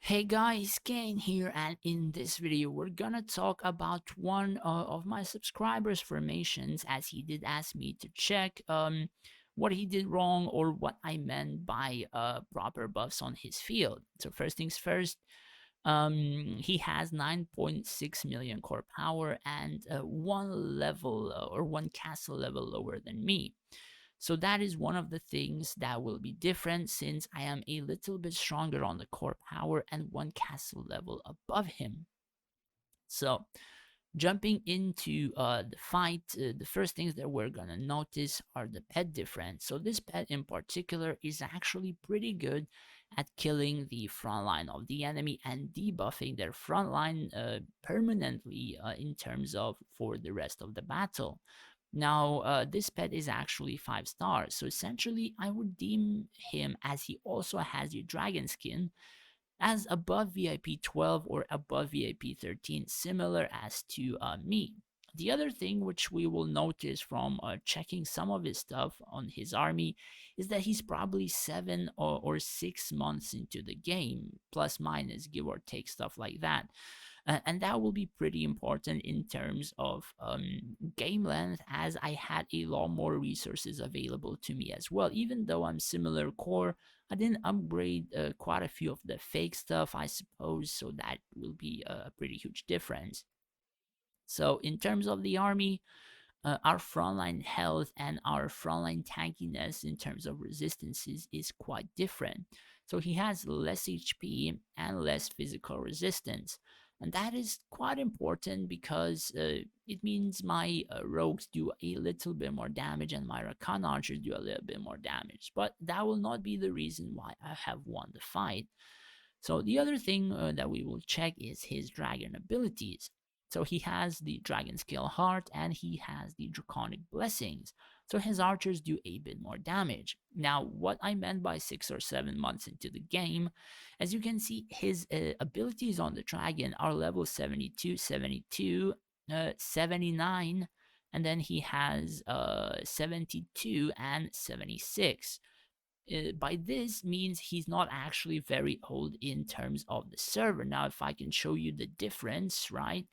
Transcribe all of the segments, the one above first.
Hey guys, Kane here, and in this video, we're gonna talk about one of my subscribers' formations, as he did ask me to check what he did wrong or what I meant by proper buffs on his field. So first things first, he has 9.6 million core power and one level or one castle level lower than me. So that is one of the things that will be different since I am a little bit stronger on the core power and one castle level above him. So jumping into the fight, the first things that we're gonna notice are the pet difference. So this pet in particular is actually pretty good at killing the front line of the enemy and debuffing their front line permanently in terms of for the rest of the battle. Now, this pet is actually 5 stars, so essentially I would deem him, as he also has the dragon skin, as above VIP 12 or above VIP 13, similar as to me. The other thing which we will notice from checking some of his stuff on his army is that he's probably 7 or 6 months into the game, plus minus, give or take, stuff like that. And that will be pretty important in terms of game length, as I had a lot more resources available to me as well. Even though I'm similar core, I didn't upgrade quite a few of the fake stuff, I suppose, so that will be a pretty huge difference. So in terms of the army, our frontline health and our frontline tankiness in terms of resistances is quite different. So he has less HP and less physical resistance. And that is quite important because it means my rogues do a little bit more damage and my Rakan archers do a little bit more damage. But that will not be the reason why I have won the fight. So the other thing that we will check is his dragon abilities. So he has the Dragon Skill Heart and he has the Draconic Blessings. So his archers do a bit more damage. Now, what I meant by 6 or 7 months into the game, as you can see, his abilities on the dragon are level 72, 72, 79, and then he has 72 and 76. By this means he's not actually very old in terms of the server. Now, if I can show you the difference, right?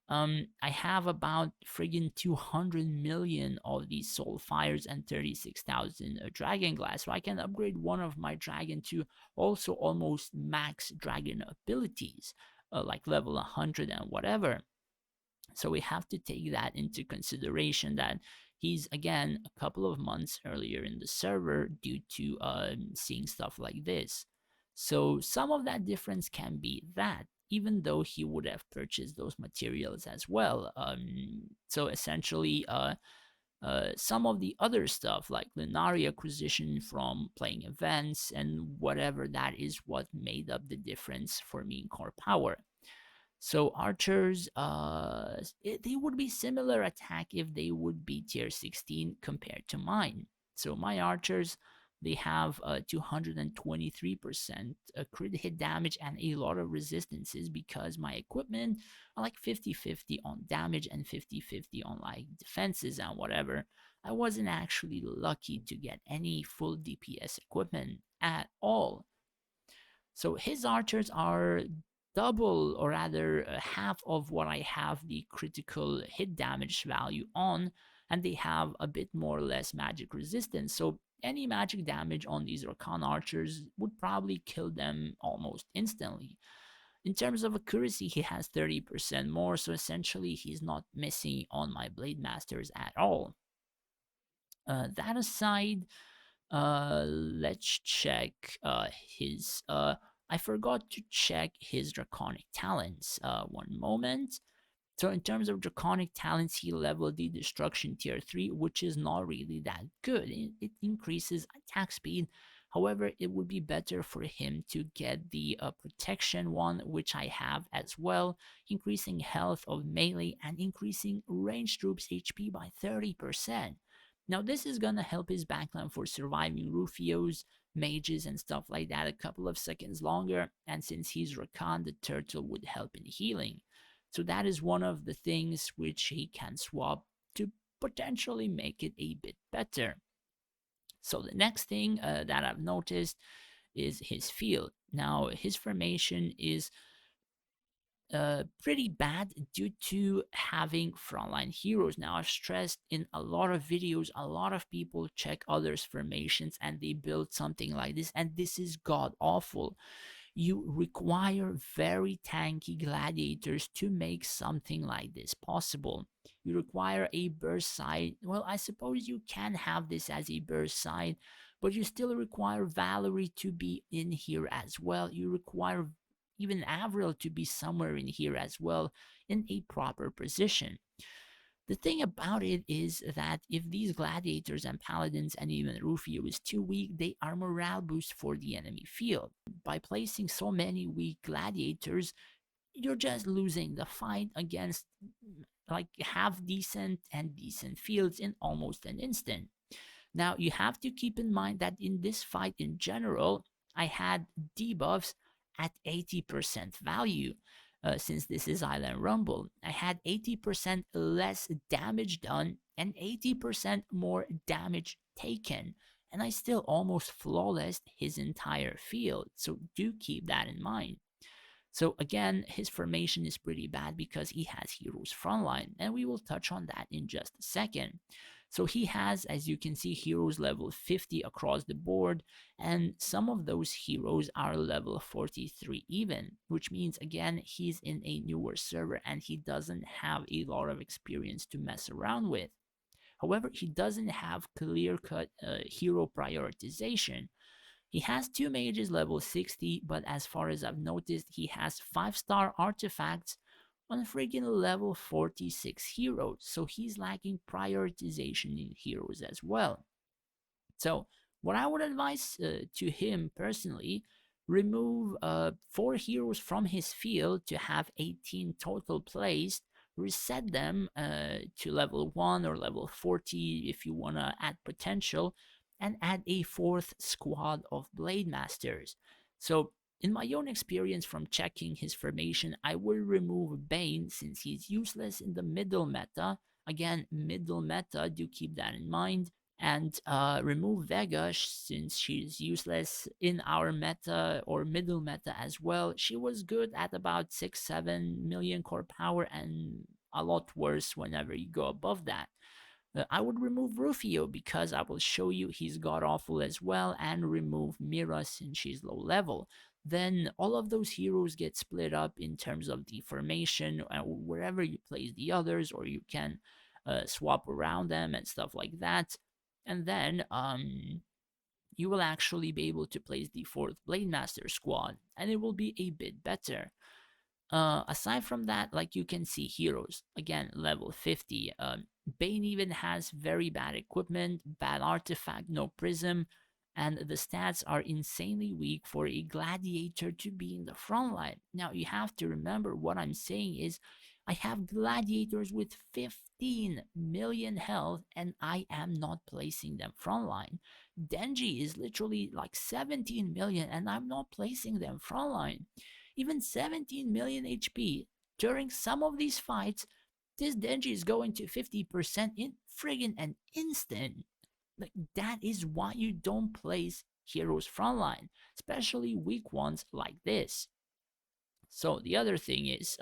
I have about friggin' 200 million of these soul fires and 36,000 dragon glass, so I can upgrade one of my dragon to also almost max dragon abilities, like level 100 and whatever. So we have to take that into consideration, that he's again a couple of months earlier in the server due to seeing stuff like this. So some of that difference can be that, even though he would have purchased those materials as well. So essentially, some of the other stuff like Lunari acquisition from playing events and whatever, that is what made up the difference for me in core power. So archers, they would be similar attack if they would be tier 16 compared to mine. So my archers, they have 223% crit hit damage and a lot of resistances because my equipment are like 50-50 on damage and 50-50 on like defenses and whatever. I wasn't actually lucky to get any full DPS equipment at all. So his archers are double, or rather half of what I have the critical hit damage value on, and they have a bit more or less magic resistance. So any magic damage on these Rakan archers would probably kill them almost instantly. In terms of accuracy, he has 30% more, so essentially he's not missing on my Blade Masters at all. That aside, let's check his. I forgot to check his Draconic Talents. One moment. So in terms of Draconic Talents, he leveled the Destruction Tier 3, which is not really that good. It increases attack speed. However, it would be better for him to get the Protection one, which I have as well, increasing health of melee and increasing ranged troops HP by 30%. Now, this is gonna help his backline for surviving Rufios, mages, and stuff like that a couple of seconds longer, and since he's Rakan, the turtle would help in healing. So that is one of the things which he can swap to potentially make it a bit better. So the next thing that I've noticed is his field. Now, his formation is pretty bad due to having frontline heroes. Now, I've stressed in a lot of videos, a lot of people check others' formations and they build something like this, and this is god awful. You require very tanky gladiators to make something like this possible. You require a burst side. Well, I suppose you can have this as a burst side, but you still require Valerie to be in here as well. You require even Avril to be somewhere in here as well in a proper position. The thing about it is that if these gladiators and paladins and even Rufio is too weak, they are morale boost for the enemy field. By placing so many weak gladiators, you're just losing the fight against like half decent and decent fields in almost an instant. Now, you have to keep in mind that in this fight in general, I had debuffs at 80% value. Since this is Island Rumble, I had 80% less damage done and 80% more damage taken, and I still almost flawless his entire field. So do keep that in mind. So again, his formation is pretty bad because he has heroes frontline, and we will touch on that in just a second. So he has, as you can see, heroes level 50 across the board, and some of those heroes are level 43 even, which means again, he's in a newer server and he doesn't have a lot of experience to mess around with. However, he doesn't have clear-cut hero prioritization. He has two mages level 60, but as far as I've noticed, he has 5-star artifacts on friggin' level 46 heroes, so he's lacking prioritization in heroes as well. So, what I would advise to him personally, remove 4 heroes from his field to have 18 total placed, reset them to level 1 or level 40 if you want to add potential, and add a 4th squad of Blade Masters. So, in my own experience from checking his formation, I will remove Bane since he's useless in the middle meta. Again, middle meta, do keep that in mind, and remove Vega since she's useless in our meta or middle meta as well. She was good at about 6-7 million core power and a lot worse whenever you go above that. I would remove Rufio because I will show you he's god awful as well, and remove Mira since she's low level. Then all of those heroes get split up in terms of the formation, wherever you place the others, or you can swap around them and stuff like that. And then you will actually be able to place the 4th Blade Master squad, and it will be a bit better. Aside from that, like you can see heroes, again, level 50. Bane even has very bad equipment, bad artifact, no prism, and the stats are insanely weak for a gladiator to be in the front line. Now, you have to remember what I'm saying is I have gladiators with 15 million health and I am not placing them frontline. Denji is literally like 17 million and I'm not placing them frontline. Even 17 million HP. During some of these fights, this Denji is going to 50% in friggin' an instant. Like, that is why you don't place heroes frontline, especially weak ones like this. So the other thing is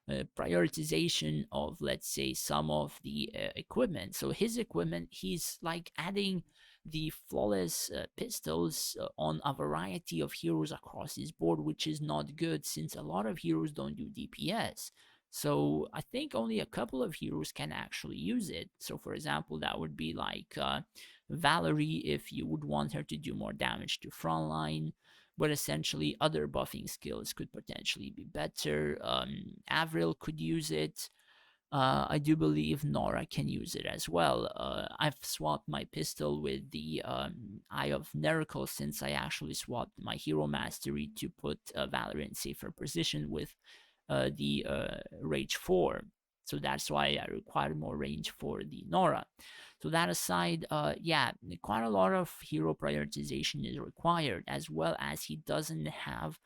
prioritization of, let's say, some of the equipment. So his equipment, he's like adding the flawless pistols on a variety of heroes across his board, which is not good since a lot of heroes don't do DPS. So I think only a couple of heroes can actually use it. So for example, that would be like Valerie if you would want her to do more damage to frontline, but essentially other buffing skills could potentially be better. Avril could use it. I do believe Nora can use it as well. I've swapped my pistol with the Eye of Miracle since I actually swapped my Hero Mastery to put Valerie in safer position with the Rage 4. So that's why I required more range for the Nora. So that aside, yeah, quite a lot of hero prioritization is required, as well as he doesn't have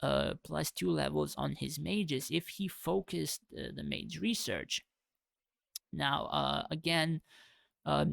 +2 levels on his mages if he focused the mage research. Now, again,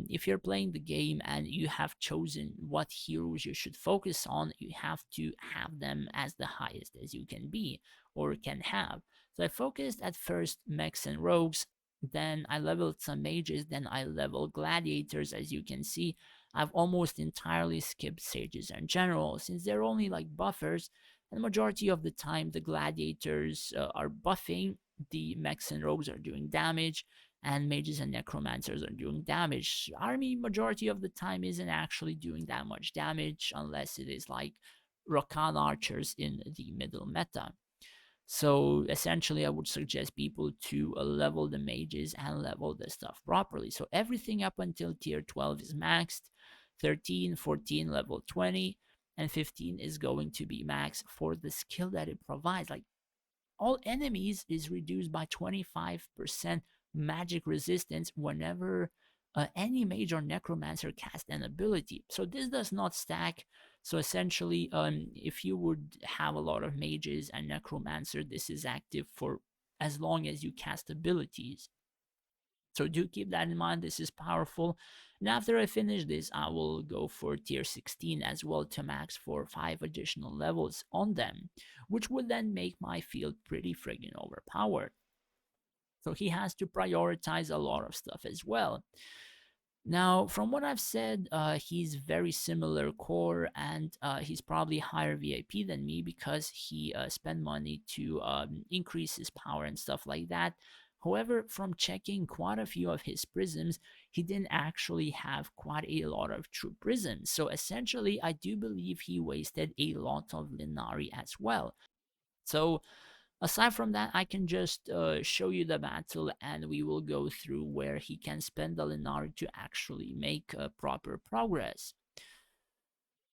If you're playing the game and you have chosen what heroes you should focus on, you have to have them as the highest as you can be or can have. So I focused at first mechs and rogues, then I leveled some mages, then I leveled gladiators. As you can see, I've almost entirely skipped sages and generals since they're only like buffers, and the majority of the time the gladiators are buffing, the mechs and rogues are doing damage, and mages and necromancers are doing damage. Army majority of the time isn't actually doing that much damage unless it is like Rakan archers in the middle meta. So essentially, I would suggest people to level the mages and level the stuff properly. So everything up until tier 12 is maxed, 13, 14, level 20, and 15 is going to be max for the skill that it provides. Like all enemies is reduced by 25% magic resistance whenever any mage or necromancer cast an ability. So this does not stack. So essentially, if you would have a lot of mages and necromancer, this is active for as long as you cast abilities. So do keep that in mind. This is powerful. And after I finish this, I will go for tier 16 as well to max for 5 additional levels on them, which would then make my field pretty friggin' overpowered. So he has to prioritize a lot of stuff as well. Now, from what I've said, he's very similar core, and he's probably higher VIP than me because he spent money to increase his power and stuff like that. However, from checking quite a few of his prisms, he didn't actually have quite a lot of true prisms. So essentially, I do believe he wasted a lot of Linari as well. So aside from that, I can just show you the battle and we will go through where he can spend the Linari to actually make proper progress.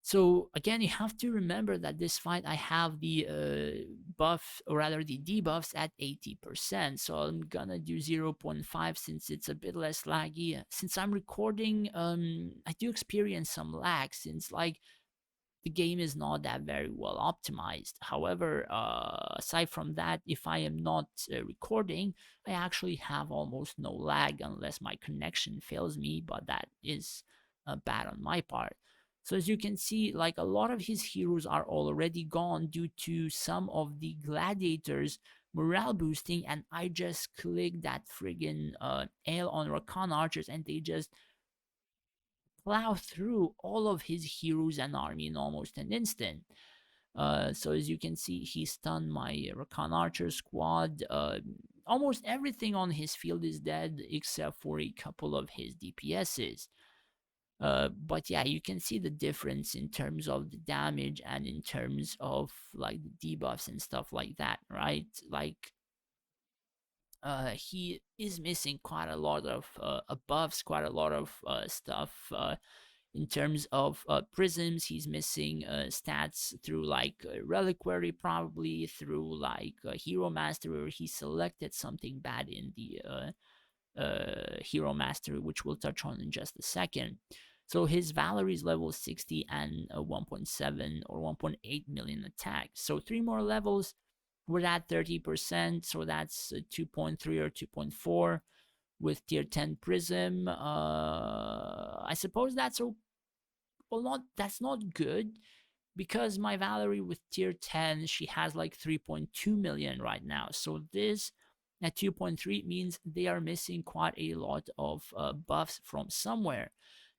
So again, you have to remember that this fight I have the buff, or rather the debuffs at 80%. So I'm gonna do 0.5 since it's a bit less laggy. Since I'm recording, I do experience some lag since like the game is not that very well optimized. However, aside from that, if I am not recording, I actually have almost no lag unless my connection fails me, but that is bad on my part. So as you can see, like a lot of his heroes are already gone due to some of the gladiators morale boosting, and I just clicked that friggin' ale on Rakan archers and they just plow through all of his heroes and army in almost an instant. So as you can see, he stunned my Rakan Archer squad. Almost everything on his field is dead except for a couple of his DPSs. But yeah, you can see the difference in terms of the damage and in terms of like the debuffs and stuff like that, right? Like he is missing quite a lot of buffs, quite a lot of stuff. In terms of prisms, he's missing stats through like reliquary, probably through like hero mastery, where he selected something bad in the hero mastery, which we'll touch on in just a second. So his Valor is level 60 and 1.7 or 1.8 million attack. So 3 more levels, we're at 30%. So that's 2.3 or 2.4 with tier 10 Prism. I suppose that's well, not that's not good because my Valerie with tier 10, she has like 3.2 million right now. So this at 2.3 means they are missing quite a lot of buffs from somewhere.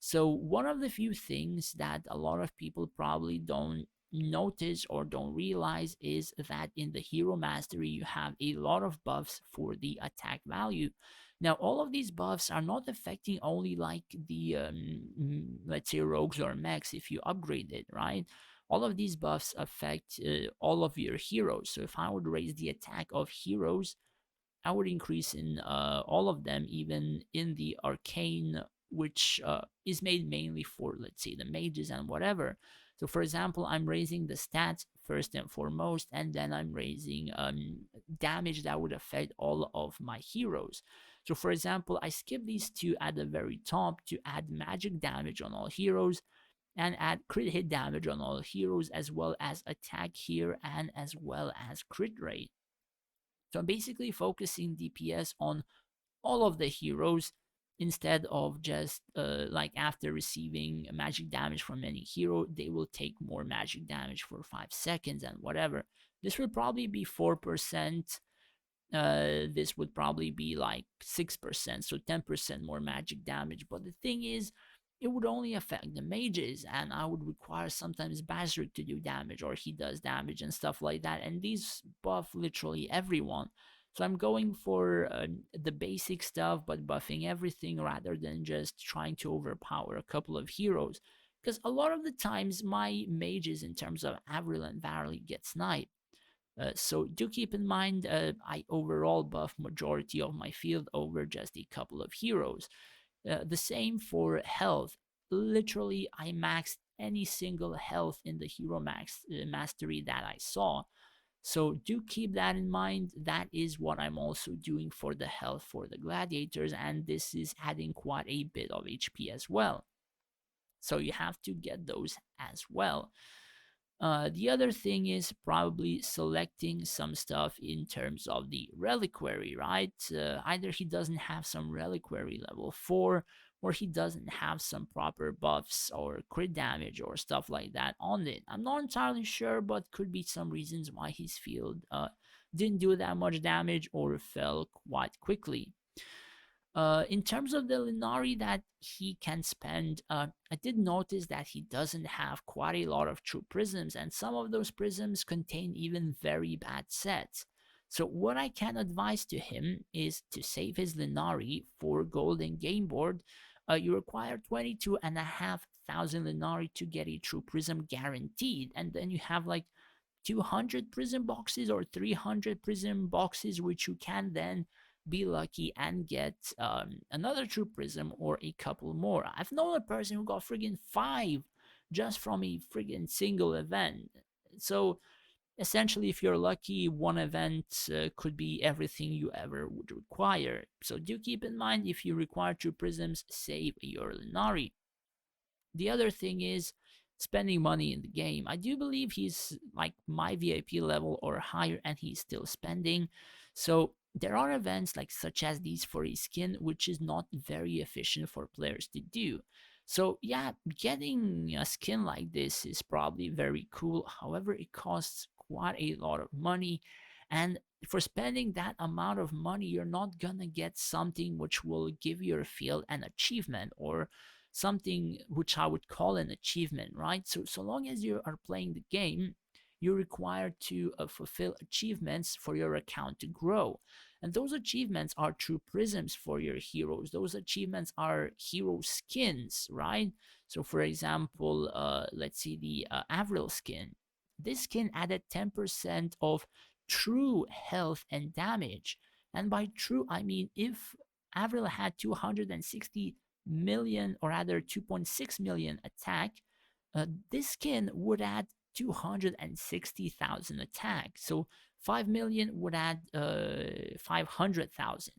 So one of the few things that a lot of people probably don't notice or don't realize is that in the hero mastery you have a lot of buffs for the attack value. Now, all of these buffs are not affecting only like the, let's say, rogues or mechs if you upgrade it, right? All of these buffs affect all of your heroes. So if I would raise the attack of heroes, I would increase in all of them, even in the arcane, which is made mainly for, let's say, the mages and whatever. So, for example, I'm raising the stats first and foremost, and then I'm raising damage that would affect all of my heroes. So, for example, I skip these two at the very top to add magic damage on all heroes and add crit hit damage on all heroes, as well as attack here and as well as crit rate. So I'm basically focusing DPS on all of the heroes instead of just like after receiving magic damage from any hero, they will take more magic damage for 5 seconds and whatever. This would probably be 4%. This would probably be like 6%, so 10% more magic damage. But the thing is, it would only affect the mages, and I would require sometimes Basric to do damage, or he does damage and stuff like that. And these buff literally everyone. So I'm going for the basic stuff, but buffing everything rather than just trying to overpower a couple of heroes. Because a lot of the times, my mages, in terms of Avril and Varley, get sniped. So do keep in mind, I overall buff majority of my field over just a couple of heroes. The same for health. Literally, I maxed any single health in the hero mastery that I saw. So do keep that in mind. That is what I'm also doing for the health for the gladiators, and this is adding quite a bit of HP as well. So you have to get those as well. The other thing is probably selecting some stuff in terms of the reliquary, right? Either he doesn't have some reliquary level 4, or he doesn't have some proper buffs or crit damage or stuff like that on it. I'm not entirely sure, but could be some reasons why his field didn't do that much damage or fell quite quickly. In terms of the Linari that he can spend, I did notice that he doesn't have quite a lot of true prisms, and some of those prisms contain even very bad sets. So what I can advise to him is to save his Linari for golden game board. You require 22,500 Linari to get a true prism guaranteed, and then you have like 200 prism boxes or 300 prism boxes, which you can then be lucky and get another true prism or a couple more. I've known a person who got friggin' 5 just from a friggin' single event. So essentially, if you're lucky, one event could be everything you ever would require. So do keep in mind, if you require true prisms, save your Linari. The other thing is spending money in the game. I do believe he's like my VIP level or higher, and he's still spending. So there are events like such as these for a skin, which is not very efficient for players to do. So yeah, getting a skin like this is probably very cool. However, it costs quite a lot of money, and for spending that amount of money, you're not gonna get something which will give your field an achievement, or something which I would call an achievement, right? So long as you are playing the game, you're required to fulfill achievements for your account to grow. And those achievements are true prisms for your heroes. Those achievements are hero skins, right? So, for example, let's see the Avril skin. This skin added 10% of true health and damage. And by true, I mean if Avril had 260 million, or rather 2.6 million attack, this skin would add 260,000 attack. So 5 million would add 500,000.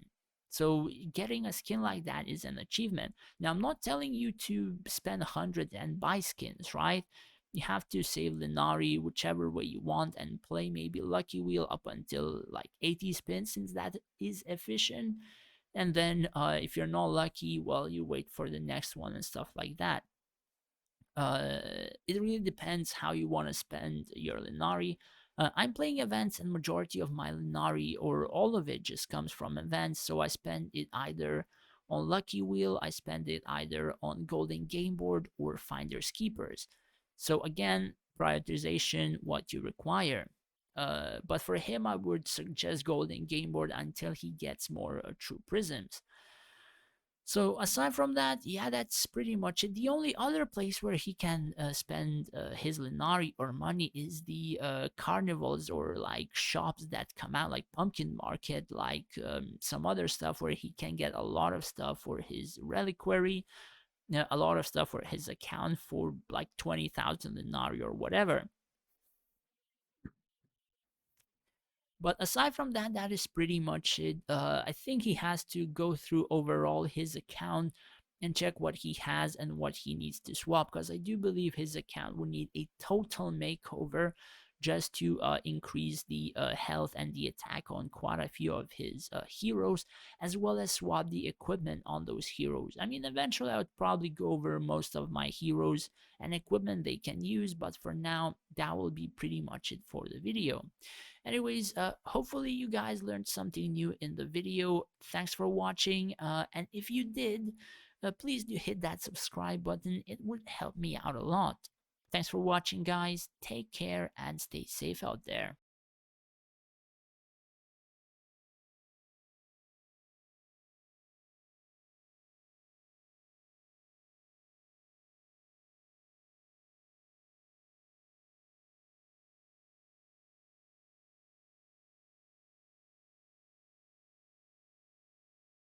So getting a skin like that is an achievement. Now, I'm not telling you to spend 100 and buy skins, right? You have to save Linari whichever way you want and play maybe Lucky Wheel up until like 80 spins, since that is efficient. And then if you're not lucky, well, you wait for the next one and stuff like that. uh, it really depends how you want to spend your Linari. I'm playing events, and majority of my Linari, or all of it, just comes from events. So I spend it either on Lucky Wheel, I spend it either on Golden Game Board or Finders Keepers. So again, prioritization, what you require. But for him, I would suggest Golden Game Board until he gets more true prisms. So aside from that, yeah, that's pretty much it. The only other place where he can spend his Linari or money is the carnivals, or like shops that come out, like Pumpkin Market, like some other stuff where he can get a lot of stuff for his reliquary, a lot of stuff for his account for like 20,000 Linari or whatever. But aside from that, that is pretty much it. I think he has to go through overall his account and check what he has and what he needs to swap, because I do believe his account will need a total makeover just to increase the health and the attack on quite a few of his heroes, as well as swap the equipment on those heroes. I mean, eventually I would probably go over most of my heroes and equipment they can use, but for now, that will be pretty much it for the video. Anyways, hopefully you guys learned something new in the video. Thanks for watching, and if you did, please do hit that subscribe button. It would help me out a lot. Thanks for watching, guys. Take care and stay safe out there.